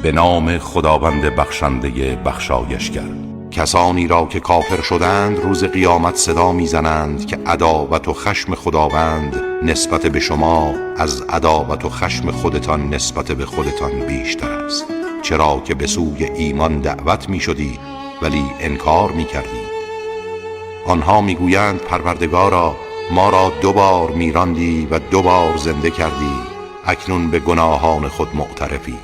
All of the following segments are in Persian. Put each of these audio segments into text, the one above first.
به نام خداوند بخشنده بخشایشگر. کسانی را که کافر شدند روز قیامت صدا میزنند که عداوت و خشم خداوند نسبت به شما از عداوت و خشم خودتان نسبت به خودتان بیشتر است، چرا که به سوی ایمان دعوت می شدید ولی انکار می کردید. آنها می گویند پروردگارا ما را 2 بار می راندی و 2 بار زنده کردی، اکنون به گناهان خود معترفی.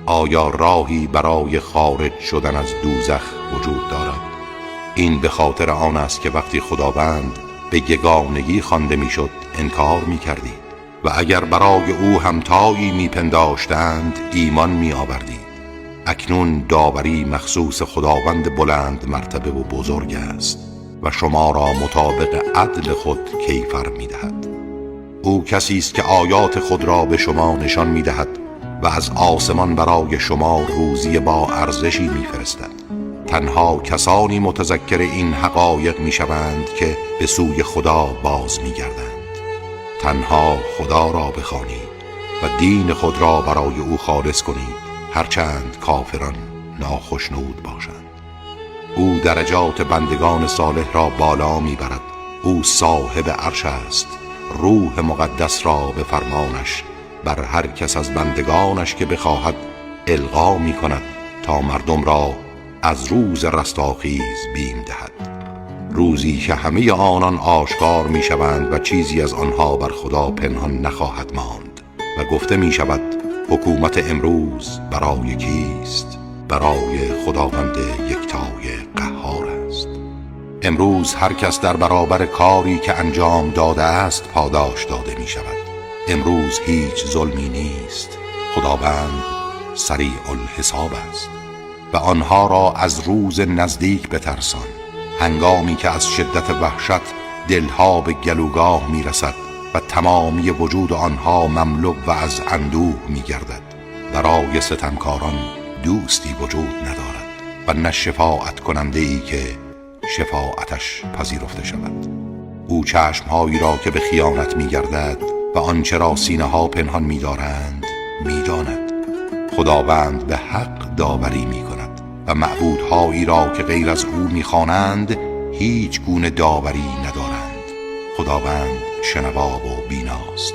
آیا راهی برای خارج شدن از دوزخ وجود دارد؟ این به خاطر آن است که وقتی خداوند به یگانگی خوانده میشد انکار میکردید و اگر برای او همتایی میپنداشتند ایمان میآوردید. اکنون داوری مخصوص خداوند بلند مرتبه و بزرگ است و شما را مطابق عدل خود کیفر میدهد. او کسی است که آیات خود را به شما نشان میدهد و از آسمان برای شما روزی با ارزشی میفرستد. تنها کسانی متذکر این حقایق میشوند که به سوی خدا باز میگردند. تنها خدا را بخوانید و دین خود را برای او خالص کنید، هرچند کافران ناخشنود باشند. او درجات بندگان صالح را بالا میبرد. او صاحب عرش است. روح مقدس را به فرمانش بر هر کس از بندگانش که بخواهد القا می کند تا مردم را از روز رستاخیز بیم دهد، روزی که همه آنان آشکار می شوند و چیزی از آنها بر خدا پنهان نخواهد ماند و گفته می شود حکومت امروز برای کیست؟ برای خداوند یکتای قهار است. امروز هر کس در برابر کاری که انجام داده است پاداش داده می شود. امروز هیچ ظلمی نیست. خداوند سریع الحساب است. و آنها را از روز نزدیک بترسان، هنگامی که از شدت وحشت دلها به گلوگاه می رسد و تمامی وجود آنها مملو و از اندوه می گردد. برای ستمکاران دوستی وجود ندارد و نه شفاعت کننده ای که شفاعتش پذیرفته شود. او چشمهایی را که به خیانت می گردد و آنچه را سینه ها پنهان می دارند می داند. خداوند به حق داوری می کند و معبودهایی را که غیر از او می خوانند هیچ گونه داوری ندارند. خداوند شنوا و بیناست.